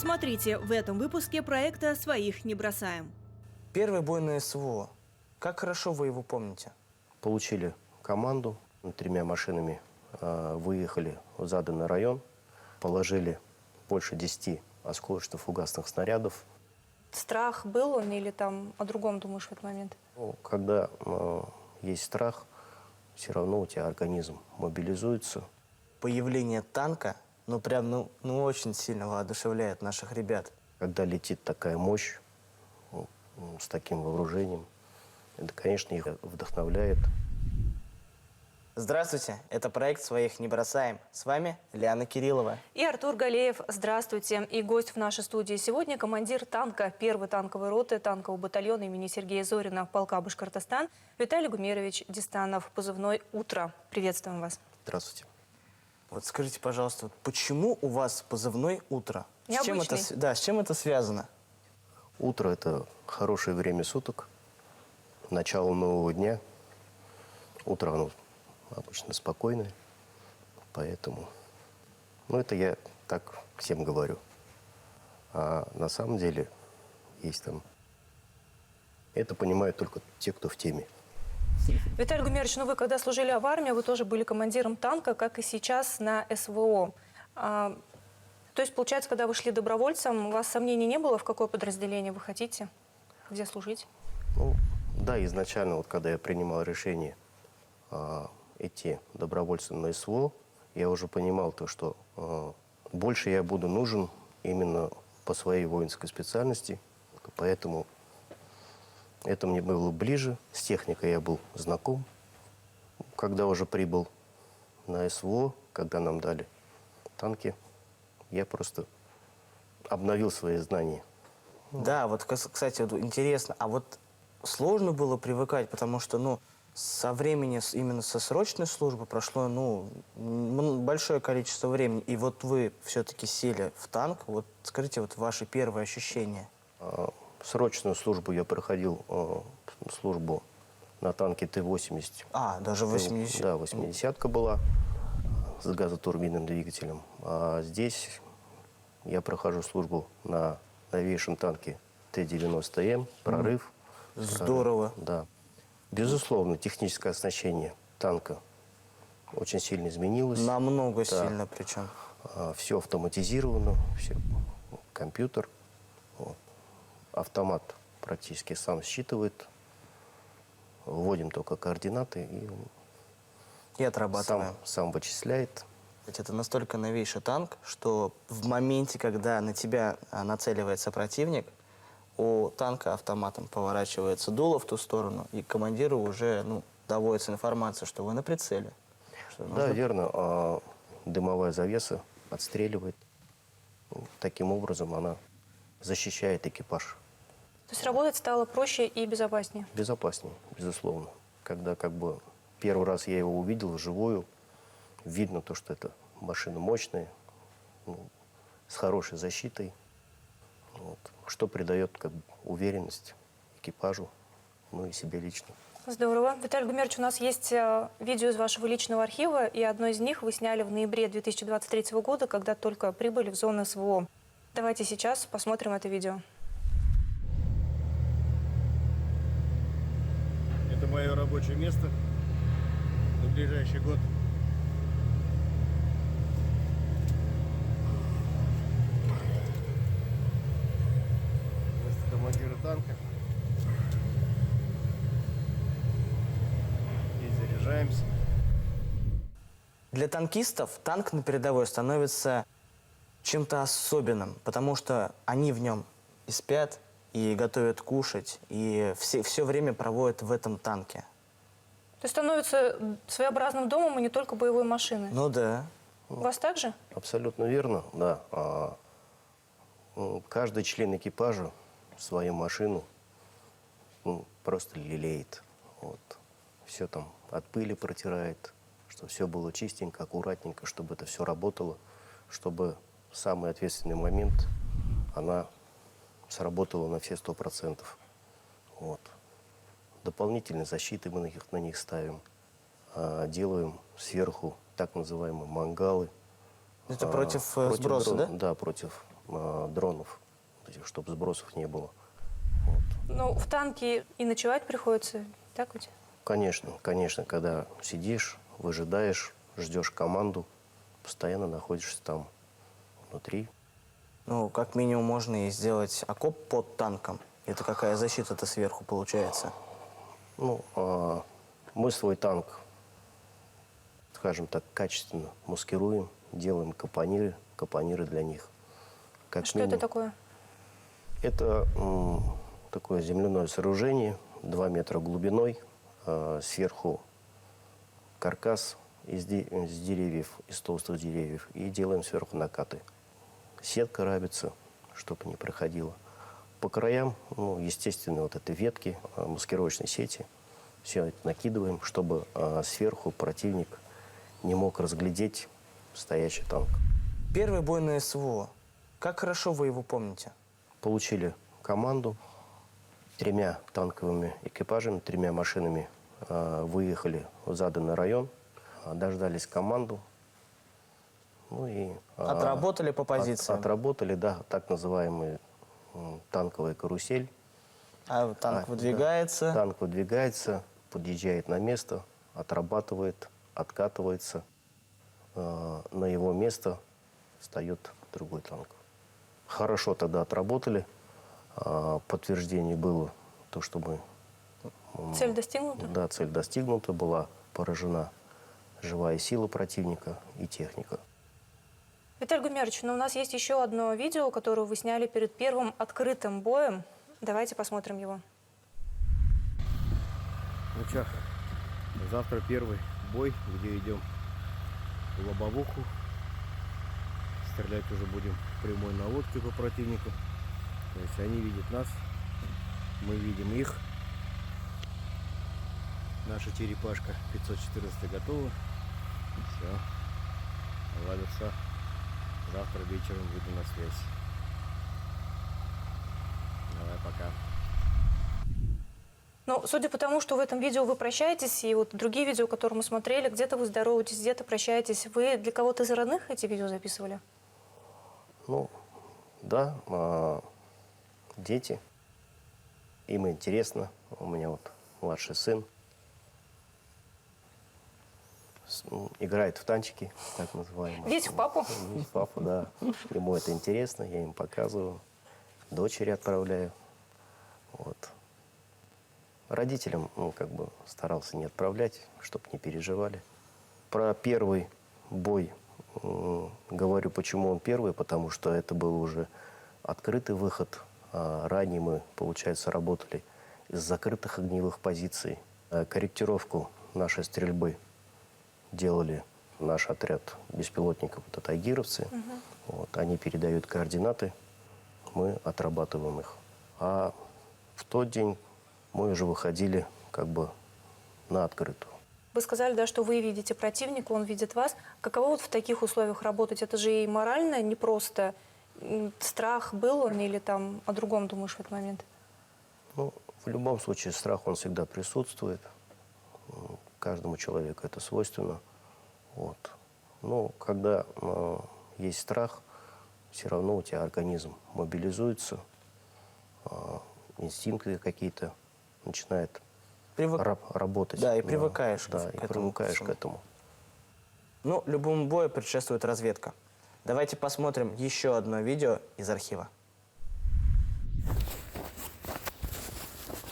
Смотрите в этом выпуске проекта «Своих не бросаем». Первый бой на СВО. Как хорошо вы его помните? Получили команду, 3 машинами выехали в заданный район, положили больше 10 осколочно-фугасных снарядов. Страх был он или там о другом думаешь в этот момент? Когда есть страх, все равно у тебя организм мобилизуется. Появление танка, прям очень сильно воодушевляет наших ребят. Когда летит такая мощь, с таким вооружением, это, конечно, их вдохновляет. Здравствуйте, это проект «Своих не бросаем». С вами Лиана Кириллова. И Артур Галеев. Здравствуйте. И гость в нашей студии сегодня командир танка 1-й танковой роты танкового батальона имени Сергея Зорина полка Башкортостан Виталий Гумерович Дистанов. Позывной «Утро». Приветствуем вас. Здравствуйте. Вот скажите, пожалуйста, почему у вас позывной «Утро»? Необычный. С чем это связано? Утро – это хорошее время суток, начало нового дня. Утро, оно обычно спокойное, поэтому… это я так всем говорю. А на самом деле есть там… Это понимают только те, кто в теме. Виталий Гумерович, вы когда служили в армии, вы тоже были командиром танка, как и сейчас на СВО. То есть, получается, когда вы шли добровольцем, у вас сомнений не было, в какое подразделение вы хотите, где служить? Да, изначально, когда я принимал решение идти добровольцем на СВО, я уже понимал то, что больше я буду нужен именно по своей воинской специальности, поэтому это мне было ближе, с техникой я был знаком. Когда уже прибыл на СВО, когда нам дали танки, я просто обновил свои знания. Да, кстати, интересно, а сложно было привыкать, потому что, со времени, именно со срочной службы прошло, большое количество времени, и вы все-таки сели в танк, скажите, ваши первые ощущения. Срочную службу я проходил, службу на танке Т-80. Даже 80? Да, 80-ка была с газотурбинным двигателем. А здесь я прохожу службу на новейшем танке Т-90М, прорыв. Здорово. Да. Безусловно, техническое оснащение танка очень сильно изменилось. Намного сильно причем. Все автоматизировано, все, компьютер. Автомат практически сам считывает. Вводим только координаты И отрабатываем. Сам вычисляет. Это настолько новейший танк, что в моменте, когда на тебя нацеливается противник, у танка автоматом поворачивается дуло в ту сторону, и командиру уже доводится информация, что вы на прицеле. Да, верно. Дымовая завеса отстреливает. Таким образом она защищает экипаж. То есть работать стало проще и безопаснее? Безопаснее, безусловно. Когда первый раз я его увидел вживую, видно то, что это машина мощная, с хорошей защитой, что придает уверенность экипажу, и себе лично. Здорово. Виталий Гумерович, у нас есть видео из вашего личного архива, и одно из них вы сняли в ноябре 2023 года, когда только прибыли в зону СВО. Давайте сейчас посмотрим это видео. Это мое рабочее место на ближайший год. Место командира танка. Здесь заряжаемся. Для танкистов танк на передовой становится чем-то особенным, потому что они в нем и спят, и готовят кушать, и все время проводят в этом танке. То есть становится своеобразным домом и не только боевой машиной? Да. У вас так же? Абсолютно верно, да. Каждый член экипажа свою машину просто лелеет. Все там от пыли протирает, чтобы все было чистенько, аккуратненько, чтобы это все работало, чтобы в самый ответственный момент она сработала на все 100%. Дополнительные защиты мы на них ставим. Делаем сверху так называемые мангалы. Это против сброса, да? Да, против дронов, чтобы сбросов не было. Ну, в танке и ночевать приходится, так ведь? Конечно, конечно, когда сидишь, выжидаешь, ждешь команду, постоянно находишься там внутри. Ну, как минимум, можно и сделать окоп под танком. Это какая защита-то сверху получается? Ну, мы свой танк, скажем так, качественно маскируем, делаем капониры для них. Как Что это минимум. такое? Это такое земляное сооружение, 2 метра глубиной, сверху каркас из деревьев, из толстых деревьев, и делаем сверху накаты. Сетка рабится, чтобы не проходило. По краям, ну, естественно, вот это ветки, маскировочной сети. Все это накидываем, чтобы сверху противник не мог разглядеть стоящий танк. Первый бой на СВО. Как хорошо вы его помните? Получили команду 3 танковыми экипажами, 3 машинами. Выехали в заданный район, дождались команду. Ну и, Отработали по позициям? Отработали, да, так называемый танковая карусель. А танк выдвигается? Да, танк выдвигается, подъезжает на место, отрабатывает, откатывается. На его место встает другой танк. Хорошо тогда отработали. Подтверждение было то, что мы... Цель достигнута? Да, цель достигнута, была поражена живая сила противника и техника. Виталий Гумерович, но у нас есть еще одно видео, которое вы сняли перед первым открытым боем. Давайте посмотрим его. Ну чё, завтра первый бой, где идем в лобовуху. Стрелять уже будем прямой наводкой по противнику. То есть они видят нас, мы видим их. Наша черепашка 514 готова. Все, ладится. Завтра вечером выйду на связь. Давай, пока. Ну, судя по тому, что в этом видео вы прощаетесь, и вот другие видео, которые мы смотрели, где-то вы здороваетесь, где-то прощаетесь. Вы для кого-то из родных эти видео записывали? Ну, да, дети. Им интересно. У меня вот младший сын. Играет в танчики, так называемые. Весь в папу? Весь в папу, да. Ему это интересно, я им показываю. Дочери отправляю. Вот. Родителям, ну, как бы старался не отправлять, чтобы не переживали. Про первый бой говорю, почему он первый, потому что это был уже открытый выход. Ранее мы, получается, работали из закрытых огневых позиций. Корректировку нашей стрельбы делали наш отряд беспилотников, это тайгировцы. Вот, они передают координаты, мы отрабатываем их. А в тот день мы уже выходили как бы на открытую. Вы сказали, да, что вы видите противника, он видит вас. Каково вот в таких условиях работать? Это же и морально непросто. Страх был он или там о другом думаешь в этот момент? Ну, в любом случае страх, он всегда присутствует. Каждому человеку это свойственно. Вот. Но когда есть страх, все равно у тебя организм мобилизуется, инстинкты какие-то начинают работать. Да, и привыкаешь да, к и этому привыкаешь всему. к этому. Ну, любому бою предшествует разведка. Давайте посмотрим еще одно видео из архива.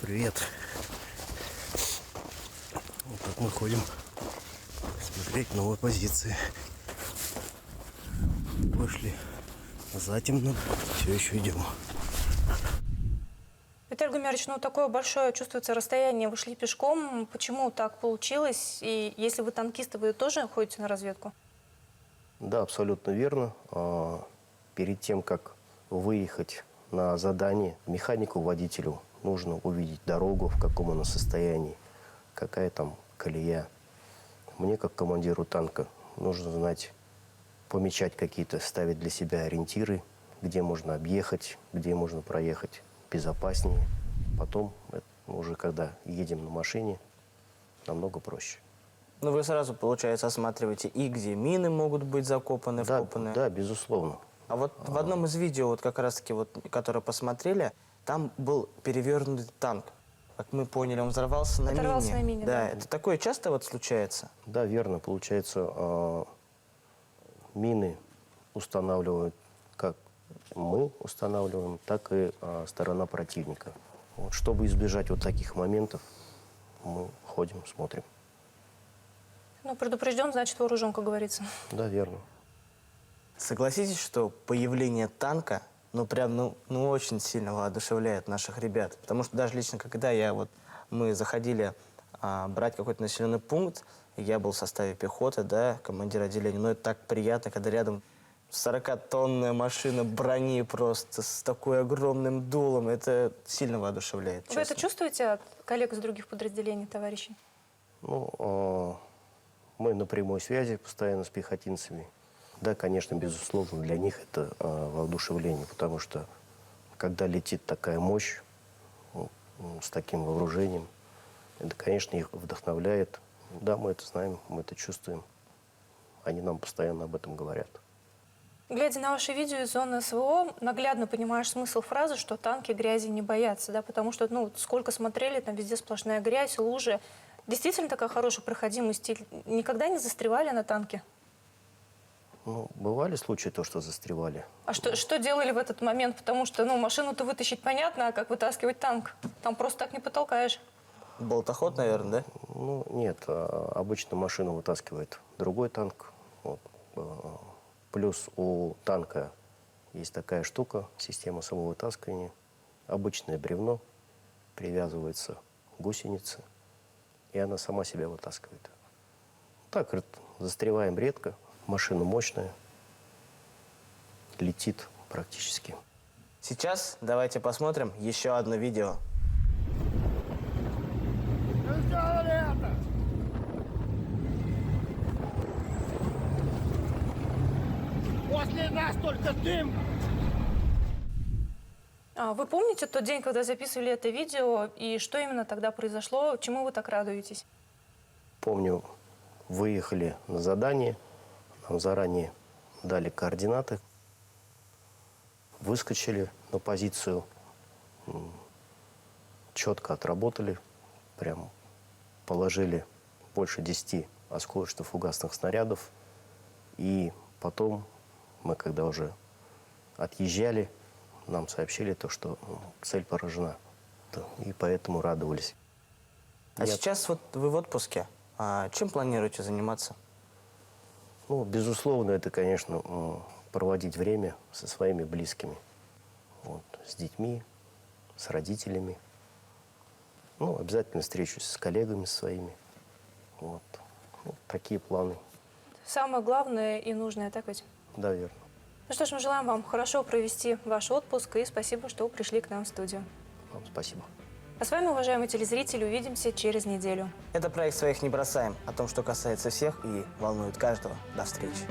Привет. Вот так мы ходим смотреть новые позиции. Вышли затемно, все еще идем. Виталий Гумерович, ну такое большое чувствуется расстояние. Вы шли пешком. Почему так получилось? И если вы танкисты, вы тоже ходите на разведку? Да, абсолютно верно. Перед тем, как выехать на задание, механику, водителю нужно увидеть дорогу, в каком она состоянии, какая там колея. Мне, как командиру танка, нужно знать, помечать какие-то, ставить для себя ориентиры, где можно объехать, где можно проехать безопаснее. Потом, уже когда едем на машине, намного проще. Ну, вы сразу, получается, осматриваете и где мины могут быть закопаны, Да, вкопаны. да, безусловно. А вот в одном из видео, вот как раз-таки, вот, которое посмотрели, там был перевернутый танк. Как мы поняли, он взорвался на Оторвался мине. на мине, да. Это такое часто вот случается? Да, верно. Получается, мины устанавливают как мы устанавливаем, так и сторона противника. Вот, чтобы избежать вот таких моментов, мы ходим, смотрим. Ну, предупрежден, значит вооружен, как говорится. Да, верно. Согласитесь, что появление танка, ну прям, ну очень сильно воодушевляет наших ребят. Потому что даже лично, когда мы заходили брать какой-то населенный пункт, я был в составе пехоты, да, командир отделения, но это так приятно, когда рядом 40-тонная машина брони просто с такой огромным дулом. Это сильно воодушевляет, Вы это честно. чувствуете от коллег из других подразделений, товарищей? Ну, мы на прямой связи постоянно с пехотинцами. Да, конечно, безусловно, для них это воодушевление, потому что когда летит такая мощь с таким вооружением, это, конечно, их вдохновляет. Да, мы это знаем, мы это чувствуем. Они нам постоянно об этом говорят. Глядя на ваше видео из зоны СВО, наглядно понимаешь смысл фразы, что танки грязи не боятся, да, потому что, ну, сколько смотрели, там везде сплошная грязь, лужи. Действительно такая хорошая проходимость? Никогда не застревали на танке? Ну, бывали случаи, то, что застревали. А что делали в этот момент? Потому что, ну, машину-то вытащить понятно, а как вытаскивать танк? Там просто так не потолкаешь. Болтоход, наверное, да? Ну, нет, обычно машину вытаскивает другой танк. Вот. Плюс у танка есть такая штука, система самовытаскивания. Обычное бревно, привязывается к гусенице, и она сама себя вытаскивает. Так застреваем редко, машина мощная, летит практически. Сейчас давайте посмотрим еще одно видео. После нас только дым. Вы помните тот день, когда записывали это видео, и что именно тогда произошло? Чему вы так радуетесь? Помню, выехали на задание, нам заранее дали координаты, выскочили на позицию, четко отработали, прям положили больше 10 осколочно-фугасных снарядов. И потом мы, когда уже отъезжали, нам сообщили то, что цель поражена. И поэтому радовались. А сейчас вот вы в отпуске. Чем планируете заниматься? Ну, безусловно, это, конечно, проводить время со своими близкими. Вот, с детьми, с родителями. Ну, обязательно встречусь с коллегами своими. Вот. Ну, такие планы. Самое главное и нужное, так ведь? Да, верно. Ну что ж, мы желаем вам хорошо провести ваш отпуск, и спасибо, что пришли к нам в студию. Вам спасибо. А с вами, уважаемые телезрители, увидимся через неделю. Это проект «Своих не бросаем». О том, что касается всех и волнует каждого. До встречи.